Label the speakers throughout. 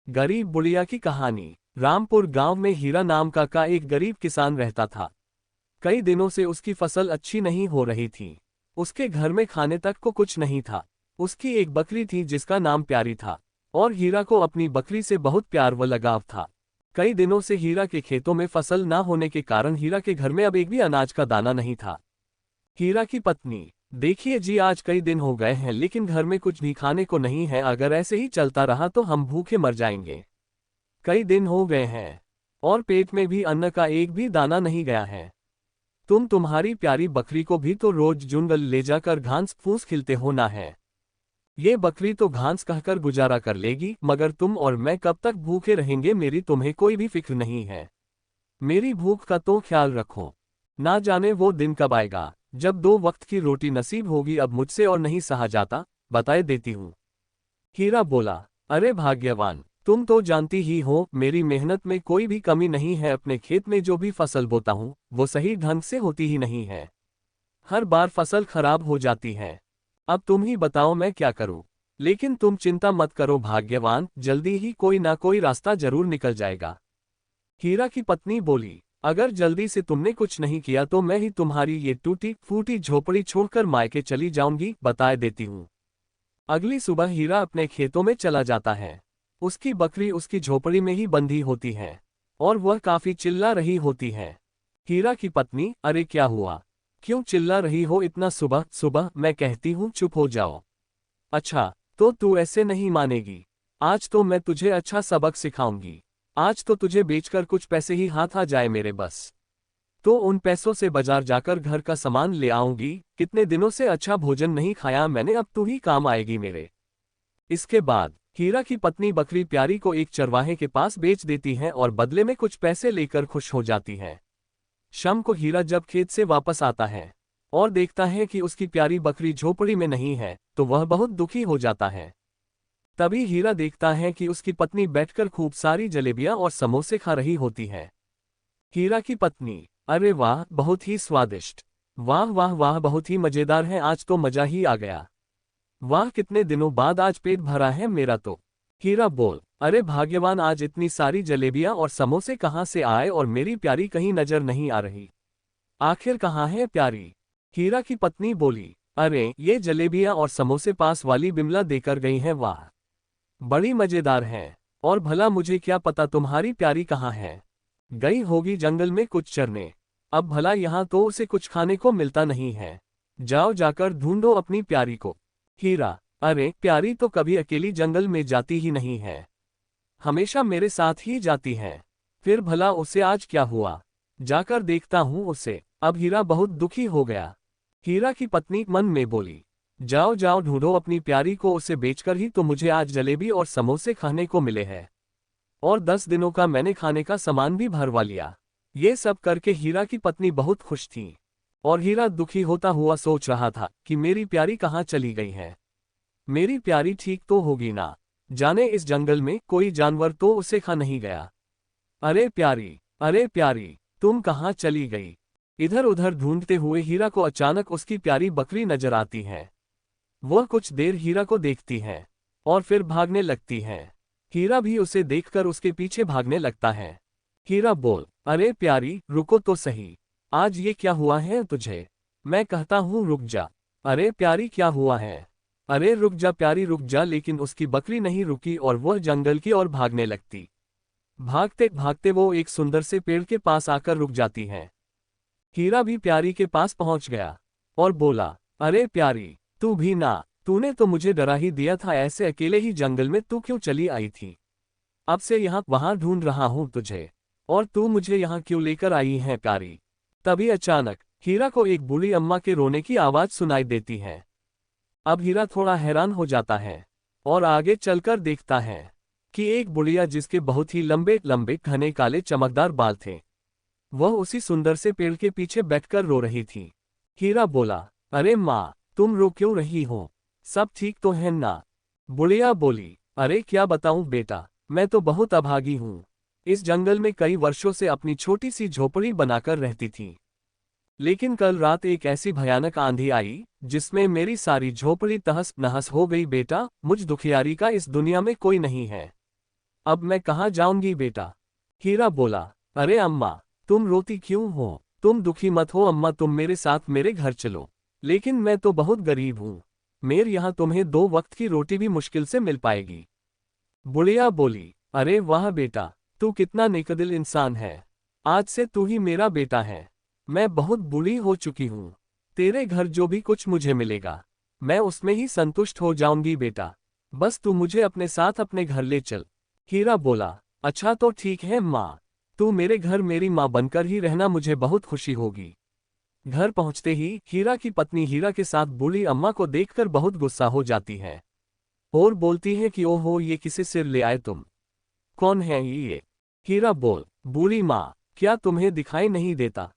Speaker 1: गरीब बुढ़िया की कहानी। रामपुर गांव में हीरा नाम का एक गरीब किसान रहता था। कई दिनों से उसकी फसल अच्छी नहीं हो रही थी। उसके घर में खाने तक को कुछ नहीं था। उसकी एक बकरी थी जिसका नाम प्यारी था, और हीरा को अपनी बकरी से बहुत प्यार व लगाव था। कई दिनों से हीरा के खेतों में फसल न होने के कारण हीरा के घर में अब एक भी अनाज का दाना नहीं था। हीरा की पत्नी, देखिए जी, आज कई दिन हो गए हैं लेकिन घर में कुछ भी खाने को नहीं है। अगर ऐसे ही चलता रहा तो हम भूखे मर जाएंगे। कई दिन हो गए हैं और पेट में भी अन्न का एक भी दाना नहीं गया है। तुम्हारी प्यारी बकरी को भी तो रोज जंगल ले जाकर घास फूस खिलते हो ना है। ये बकरी तो घास कहकर गुजारा कर लेगी, मगर तुम और मैं कब तक भूखे रहेंगे? मेरी तुम्हें कोई भी फिक्र नहीं है। मेरी भूख का तो ख्याल रखो। ना जाने वो दिन कब आएगा जब 2 वक्त की रोटी नसीब होगी। अब मुझसे और नहीं सहा जाता, बताए देती हूँ। हीरा बोला, अरे भाग्यवान, तुम तो जानती ही हो मेरी मेहनत में कोई भी कमी नहीं है। अपने खेत में जो भी फसल बोता हूँ वो सही ढंग से होती ही नहीं है। हर बार फसल खराब हो जाती है। अब तुम ही बताओ मैं क्या करूँ? लेकिन तुम चिंता मत करो भाग्यवान, जल्दी ही कोई ना कोई रास्ता जरूर निकल जाएगा। हीरा की पत्नी बोली, अगर जल्दी से तुमने कुछ नहीं किया तो मैं ही तुम्हारी ये टूटी फूटी झोपड़ी छोड़कर मायके चली जाऊंगी, बताए देती हूँ। अगली सुबह हीरा अपने खेतों में चला जाता है। उसकी बकरी उसकी झोपड़ी में ही बंधी होती है और वह काफी चिल्ला रही होती है। हीरा की पत्नी, अरे क्या हुआ? क्यों चिल्ला रही हो इतना सुबह सुबह? मैं कहती हूँ चुप हो जाओ। अच्छा, तो तू ऐसे नहीं मानेगी। आज तो मैं तुझे अच्छा सबक सिखाऊंगी। आज तो तुझे बेचकर कुछ पैसे ही हाथ आ जाए मेरे बस, तो उन पैसों से बाजार जाकर घर का सामान ले आऊंगी। कितने दिनों से अच्छा भोजन नहीं खाया मैंने, अब तू ही काम आएगी मेरे। इसके बाद हीरा की पत्नी बकरी प्यारी को एक चरवाहे के पास बेच देती है और बदले में कुछ पैसे लेकर खुश हो जाती है। शाम को हीरा जब खेत से वापस आता है और देखता है कि उसकी प्यारी बकरी झोपड़ी में नहीं है तो वह बहुत दुखी हो जाता है। तभी हीरा देखता है कि उसकी पत्नी बैठकर खूब सारी जलेबियां और समोसे खा रही होती है। हीरा की पत्नी, अरे वाह, बहुत ही स्वादिष्ट। वाह वाह वाह, बहुत ही मजेदार है, आज तो मजा ही आ गया। वाह, कितने दिनों बाद आज पेट भरा है मेरा तो। हीरा बोल, अरे भाग्यवान, आज इतनी सारी जलेबियां और समोसे कहाँ से आए और मेरी प्यारी कहीं नजर नहीं आ रही। आखिर कहाँ है प्यारी? हीरा की पत्नी बोली, अरे ये जलेबियां और समोसे पास वाली बिमला देकर गई हैं। वाह, बड़ी मजेदार हैं। और भला मुझे क्या पता तुम्हारी प्यारी कहाँ है? गई होगी जंगल में कुछ चरने। अब भला यहाँ तो उसे कुछ खाने को मिलता नहीं है। जाओ जाकर ढूंढो अपनी प्यारी को। हीरा, अरे प्यारी तो कभी अकेली जंगल में जाती ही नहीं है, हमेशा मेरे साथ ही जाती है। फिर भला उसे आज क्या हुआ? जाकर देखता हूँ उसे। अब हीरा बहुत दुखी हो गया। हीरा की पत्नी मन में बोली, जाओ जाओ ढूंढो अपनी प्यारी को, उसे बेचकर ही तो मुझे आज जलेबी और समोसे खाने को मिले हैं, और 10 दिनों का मैंने खाने का सामान भी भरवा लिया। ये सब करके हीरा की पत्नी बहुत खुश थी और हीरा दुखी होता हुआ सोच रहा था कि मेरी प्यारी कहाँ चली गई है। मेरी प्यारी ठीक तो होगी ना? जाने इस जंगल में कोई जानवर तो उसे खा नहीं गया। अरे प्यारी, अरे प्यारी, तुम कहाँ चली गई? इधर उधर ढूंढते हुए हीरा को अचानक उसकी प्यारी बकरी नजर आती है। वह कुछ देर हीरा को देखती है और फिर भागने लगती है। हीरा भी उसे देखकर उसके पीछे भागने लगता है। हीरा बोल, अरे प्यारी रुको तो सही, आज ये क्या हुआ है तुझे? मैं कहता हूँ रुक जा। अरे प्यारी क्या हुआ है? अरे रुक जा प्यारी रुक जा। लेकिन उसकी बकरी नहीं रुकी और वह जंगल की ओर भागने लगती। भागते भागते वो एक सुंदर से पेड़ के पास आकर रुक जाती है। हीरा भी प्यारी के पास पहुंच गया और बोला, अरे प्यारी, तू भी ना, तूने तो मुझे डरा ही दिया था। ऐसे अकेले ही जंगल में तू क्यों चली आई थी? अब से यहाँ वहां ढूंढ रहा हूं तुझे, और तू मुझे यहाँ क्यों लेकर आई है प्यारी? तभी अचानक हीरा को एक बूढ़ी अम्मा के रोने की आवाज सुनाई देती है। अब हीरा थोड़ा हैरान हो जाता है और आगे चलकर देखता है कि एक बुढ़िया जिसके बहुत ही लंबे लंबे घने काले चमकदार बाल थे, वह उसी सुंदर से पेड़ के पीछे बैठकर रो रही थी। हीरा बोला, अरे माँ, तुम रो क्यों रही हो? सब ठीक तो है ना? बुढ़िया बोली, अरे क्या बताऊं बेटा, मैं तो बहुत अभागी हूँ। इस जंगल में कई वर्षों से अपनी छोटी सी झोपड़ी बनाकर रहती थी, लेकिन कल रात एक ऐसी भयानक आंधी आई जिसमें मेरी सारी झोपड़ी तहस नहस हो गई। बेटा, मुझ दुखियारी का इस दुनिया में कोई नहीं है। अब मैं कहाँ जाऊंगी बेटा? हीरा बोला, अरे अम्मा, तुम रोती क्यों हो? तुम दुखी मत हो अम्मा, तुम मेरे साथ मेरे घर चलो। लेकिन मैं तो बहुत गरीब हूँ, मेरे यहाँ तुम्हें 2 वक्त की रोटी भी मुश्किल से मिल पाएगी। बुढ़िया बोली, अरे वाह बेटा, तू कितना नेकदिल इंसान है। आज से तू ही मेरा बेटा है। मैं बहुत बूढ़ी हो चुकी हूँ, तेरे घर जो भी कुछ मुझे मिलेगा मैं उसमें ही संतुष्ट हो जाऊंगी बेटा। बस तू मुझे अपने साथ अपने घर ले चल। हीरा बोला, अच्छा तो ठीक है माँ, तू मेरे घर मेरी माँ बनकर ही रहना, मुझे बहुत खुशी होगी। घर पहुंचते ही हीरा की पत्नी हीरा के साथ बूढ़ी अम्मा को देखकर बहुत गुस्सा हो जाती है और बोलती है कि ओहो, ये किसे सिर ले आए तुम? कौन है ये? हीरा बोल, बूढ़ी माँ, क्या तुम्हें दिखाई नहीं देता?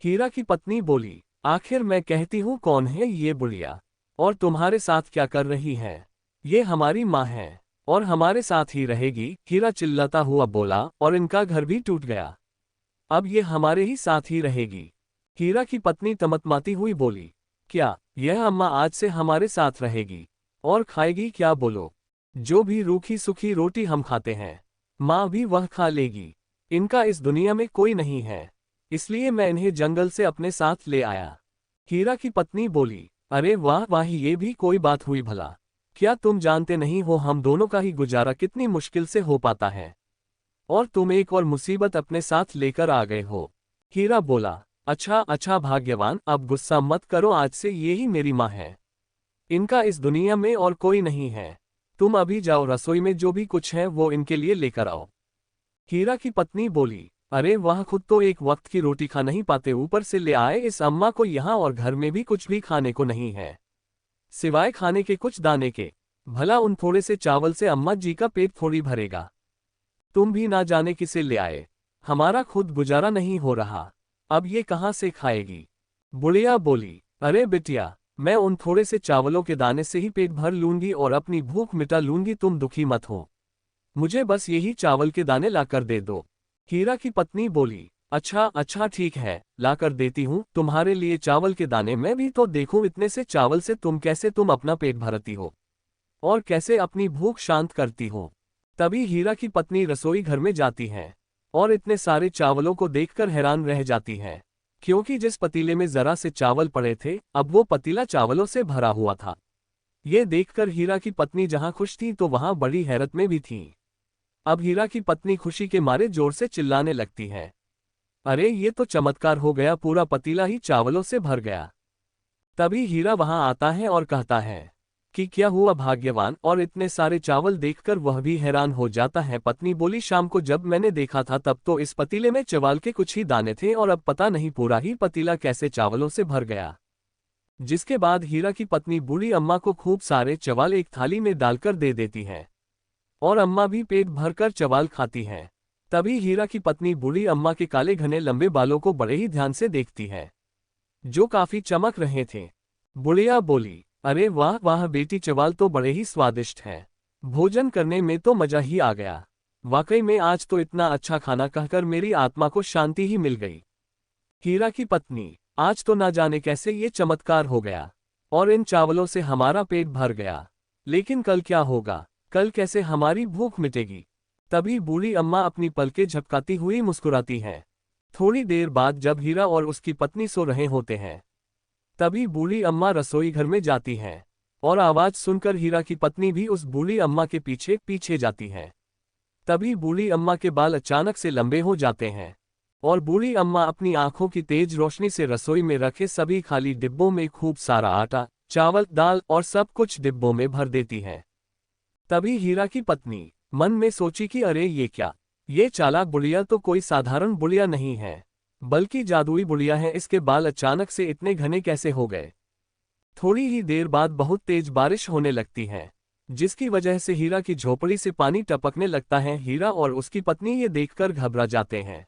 Speaker 1: हीरा की पत्नी बोली, आखिर मैं कहती हूँ कौन है ये बुढ़िया, और तुम्हारे साथ क्या कर रही है? ये हमारी माँ है और हमारे साथ ही रहेगी। हीरा चिल्लाता हुआ बोला, और इनका घर भी टूट गया, अब ये हमारे ही साथ ही रहेगी। हीरा की पत्नी तमतमाती हुई बोली, क्या यह अम्मा आज से हमारे साथ रहेगी? और खाएगी क्या बोलो? जो भी रूखी सूखी रोटी हम खाते हैं माँ भी वह खा लेगी। इनका इस दुनिया में कोई नहीं है, इसलिए मैं इन्हें जंगल से अपने साथ ले आया। हीरा की पत्नी बोली, अरे वाह वाह, ये भी कोई बात हुई भला? क्या तुम जानते नहीं हो हम दोनों का ही गुजारा कितनी मुश्किल से हो पाता है, और तुम एक और मुसीबत अपने साथ लेकर आ गए हो। हीरा बोला, अच्छा अच्छा भाग्यवान, अब गुस्सा मत करो, आज से ये ही मेरी माँ है, इनका इस दुनिया में और कोई नहीं है। तुम अभी जाओ, रसोई में जो भी कुछ है वो इनके लिए लेकर आओ। हीरा की पत्नी बोली, अरे वह खुद तो एक वक्त की रोटी खा नहीं पाते, ऊपर से ले आए इस अम्मा को यहाँ, और घर में भी कुछ भी खाने को नहीं है सिवाय खाने के कुछ दाने के। भला उन थोड़े से चावल से अम्मा जी का पेट थोड़ी भरेगा? तुम भी ना जाने किसे ले आए, हमारा खुद गुजारा नहीं हो रहा, अब ये कहाँ से खाएगी? बुढ़िया बोली, अरे बिटिया, मैं उन थोड़े से चावलों के दाने से ही पेट भर लूंगी और अपनी भूख मिटा लूंगी, तुम दुखी मत हो, मुझे बस यही चावल के दाने लाकर दे दो। हीरा की पत्नी बोली, अच्छा अच्छा ठीक है, लाकर देती हूँ तुम्हारे लिए चावल के दाने, मैं भी तो देखूं इतने से चावल से तुम अपना पेट भरती हो और कैसे अपनी भूख शांत करती हो। तभी हीरा की पत्नी रसोई घर में जाती है और इतने सारे चावलों को देखकर हैरान रह जाती है, क्योंकि जिस पतीले में जरा से चावल पड़े थे अब वो पतीला चावलों से भरा हुआ था। ये देखकर हीरा की पत्नी जहां खुश थी तो वहां बड़ी हैरत में भी थी। अब हीरा की पत्नी खुशी के मारे जोर से चिल्लाने लगती है, अरे ये तो चमत्कार हो गया, पूरा पतीला ही चावलों से भर गया। तभी हीरा वहां आता है और कहता है कि क्या हुआ भाग्यवान, और इतने सारे चावल देखकर वह भी हैरान हो जाता है। पत्नी बोली, शाम को जब मैंने देखा था तब तो इस पतीले में चावल के कुछ ही दाने थे, और अब पता नहीं पूरा ही पतीला कैसे चावलों से भर गया। जिसके बाद हीरा की पत्नी बूढ़ी अम्मा को खूब सारे चावल एक थाली में डालकर दे देती है और अम्मा भी पेट भरकर चावल खाती है। तभी हीरा की पत्नी बूढ़ी अम्मा के काले घने लंबे बालों को बड़े ही ध्यान से देखती है, जो काफी चमक रहे थे। बुढ़िया बोली, अरे वाह वाह बेटी, चावल तो बड़े ही स्वादिष्ट हैं, भोजन करने में तो मजा ही आ गया। वाकई में आज तो इतना अच्छा खाना कहकर मेरी आत्मा को शांति ही मिल गई। हीरा की पत्नी, आज तो ना जाने कैसे ये चमत्कार हो गया और इन चावलों से हमारा पेट भर गया, लेकिन कल क्या होगा, कल कैसे हमारी भूख मिटेगी? तभी बूढ़ी अम्मा अपनी पलकें झपकाती हुई मुस्कुराती हैं। थोड़ी देर बाद जब हीरा और उसकी पत्नी सो रहे होते हैं तभी बूढ़ी अम्मा रसोई घर में जाती हैं और आवाज सुनकर हीरा की पत्नी भी उस बूढ़ी अम्मा के पीछे पीछे जाती है। तभी बूढ़ी अम्मा के बाल अचानक से लंबे हो जाते हैं और बूढ़ी अम्मा अपनी आंखों की तेज रोशनी से रसोई में रखे सभी खाली डिब्बों में खूब सारा आटा, चावल, दाल और सब कुछ डिब्बों में भर देती है। तभी हीरा की पत्नी मन में सोची कि अरे ये क्या, ये चालाक बुढ़िया तो कोई साधारण बुढ़िया नहीं है, बल्कि जादुई बुढ़िया है, इसके बाल अचानक से इतने घने कैसे हो गए? थोड़ी ही देर बाद बहुत तेज बारिश होने लगती है, जिसकी वजह से हीरा की झोपड़ी से पानी टपकने लगता है। हीरा और उसकी पत्नी ये देखकर घबरा जाते हैं।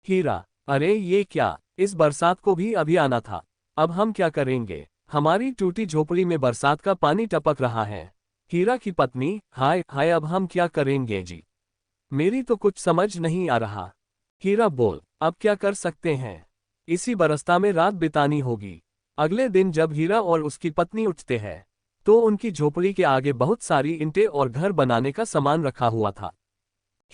Speaker 1: हीरा, अरे ये क्या, इस बरसात को भी अभी आना था, अब हम क्या करेंगे? हमारी टूटी झोपड़ी में बरसात का पानी टपक रहा है। हीरा की पत्नी, हाय हाय, अब हम क्या करेंगे जी, मेरी तो कुछ समझ नहीं आ रहा। हीरा बोल, अब क्या कर सकते हैं, इसी बरसता में रात बितानी होगी। अगले दिन जब हीरा और उसकी पत्नी उठते हैं तो उनकी झोपड़ी के आगे बहुत सारी ईंटें और घर बनाने का सामान रखा हुआ था।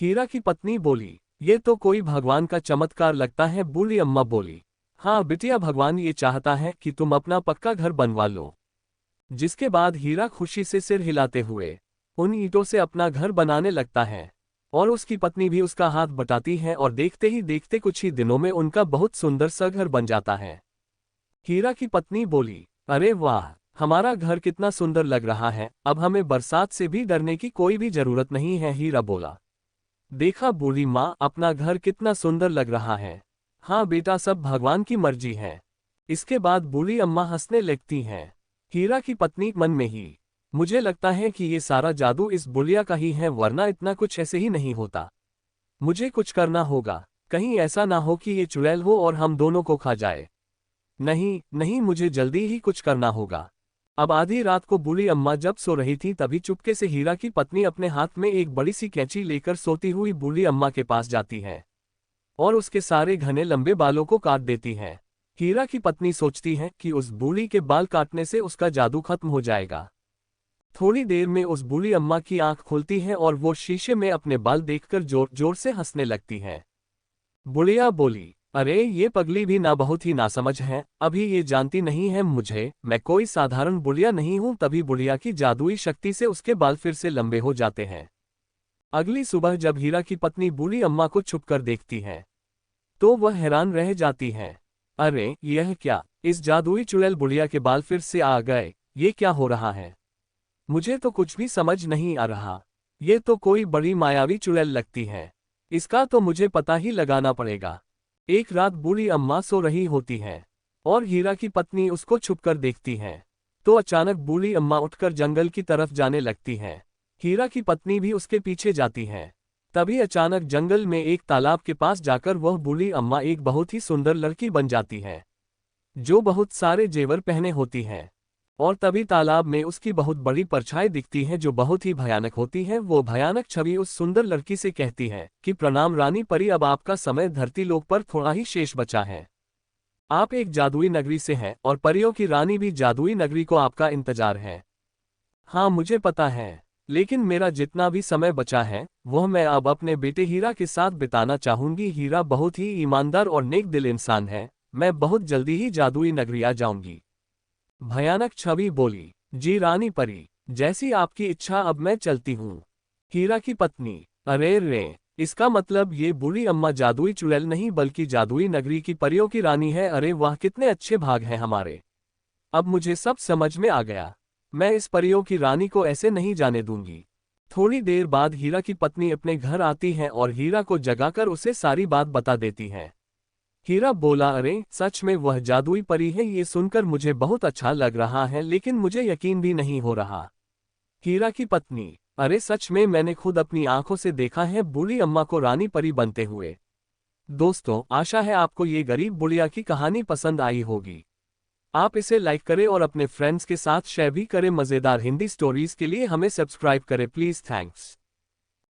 Speaker 1: हीरा की पत्नी बोली, ये तो कोई भगवान का चमत्कार लगता है। बूढ़ी अम्मा बोली, हाँ बिटिया, भगवान ये चाहता है कि तुम अपना पक्का घर बनवा लो। जिसके बाद हीरा खुशी से सिर हिलाते हुए उन ईंटों से अपना घर बनाने लगता है और उसकी पत्नी भी उसका हाथ बटाती है और देखते ही देखते कुछ ही दिनों में उनका बहुत सुंदर सा घर बन जाता है। हीरा की पत्नी बोली, अरे वाह, हमारा घर कितना सुंदर लग रहा है, अब हमें बरसात से भी डरने की कोई भी जरूरत नहीं है। हीरा बोला, देखा बूढ़ी माँ, अपना घर कितना सुंदर लग रहा है। हाँ बेटा, सब भगवान की मर्जी है। इसके बाद बूढ़ी अम्मा हंसने लगती हैं। हीरा की पत्नी मन में ही, मुझे लगता है कि ये सारा जादू इस बुढ़िया का ही है, वरना इतना कुछ ऐसे ही नहीं होता। मुझे कुछ करना होगा, कहीं ऐसा ना हो कि ये चुड़ैल हो और हम दोनों को खा जाए। नहीं नहीं, मुझे जल्दी ही कुछ करना होगा। अब आधी रात को बूढ़ी अम्मा जब सो रही थी तभी चुपके से हीरा की पत्नी अपने हाथ में एक बड़ी सी कैंची लेकर सोती हुई बूढ़ी अम्मा के पास जाती है और उसके सारे घने लंबे बालों को काट देती है। हीरा की पत्नी सोचती है कि उस बूढ़ी के बाल काटने से उसका जादू खत्म हो जाएगा। थोड़ी देर में उस बूढ़ी अम्मा की आंख खुलती है और वो शीशे में अपने बाल देखकर जोर जोर से हंसने लगती है। बुढ़िया बोली, अरे ये पगली भी ना बहुत ही नासमझ है, अभी ये जानती नहीं है मैं कोई साधारण बुढ़िया नहीं हूं। तभी बुढ़िया की जादुई शक्ति से उसके बाल फिर से लंबे हो जाते हैं। अगली सुबह जब हीरा की पत्नी बूढ़ी अम्मा को छुपकर देखती है तो वह हैरान रह जाती है। अरे यह क्या, इस जादुई चुड़ैल बुढ़िया के बाल फिर से आ गए, ये क्या हो रहा है? मुझे तो कुछ भी समझ नहीं आ रहा। ये तो कोई बड़ी मायावी चुड़ैल लगती है, इसका तो मुझे पता ही लगाना पड़ेगा। एक रात बूढ़ी अम्मा सो रही होती है और हीरा की पत्नी उसको छुपकर देखती है। तो अचानक बूढ़ी अम्मा उठकर जंगल की तरफ जाने लगती है। हीरा की पत्नी भी उसके पीछे जाती है। तभी अचानक जंगल में एक तालाब के पास जाकर वह बूढ़ी अम्मा एक बहुत ही सुंदर लड़की बन जाती है जो बहुत सारे जेवर पहने होती है। और तभी तालाब में उसकी बहुत बड़ी परछाई दिखती है जो बहुत ही भयानक होती है। वो भयानक छवि उस सुंदर लड़की से कहती है कि प्रणाम रानी परी, अब आपका समय धरती लोक पर थोड़ा ही शेष बचा है। आप एक जादुई नगरी से हैं और परियों की रानी भी जादुई नगरी को आपका इंतजार है। हाँ मुझे पता है, लेकिन मेरा जितना भी समय बचा है वह मैं अब अपने बेटे हीरा के साथ बिताना चाहूंगी। हीरा बहुत ही ईमानदार और नेक दिल इंसान है, मैं बहुत जल्दी ही जादुई नगरी आ जाऊंगी। भयानक छवि बोली, जी रानी परी, जैसी आपकी इच्छा, अब मैं चलती हूँ। हीरा की पत्नी, अरे रे, इसका मतलब ये बूढ़ी अम्मा जादुई चुड़ैल नहीं बल्कि जादुई नगरी की परियों की रानी है। अरे वाह, कितने अच्छे भाग हैं हमारे। अब मुझे सब समझ में आ गया, मैं इस परियों की रानी को ऐसे नहीं जाने दूंगी। थोड़ी देर बाद हीरा की पत्नी अपने घर आती है और हीरा को जगाकर उसे सारी बात बता देती है। हीरा बोला, अरे सच में वह जादुई परी है? ये सुनकर मुझे बहुत अच्छा लग रहा है, लेकिन मुझे यकीन भी नहीं हो रहा। हीरा की पत्नी, अरे सच में मैंने खुद अपनी आंखों से देखा है बूढ़ी अम्मा को रानी परी बनते हुए। दोस्तों, आशा है आपको ये गरीब बुढ़िया की कहानी पसंद आई होगी। आप इसे लाइक करें और अपने फ्रेंड्स के साथ शेयर भी करें। मज़ेदार हिंदी स्टोरीज के लिए हमें सब्सक्राइब करें प्लीज़। थैंक्स।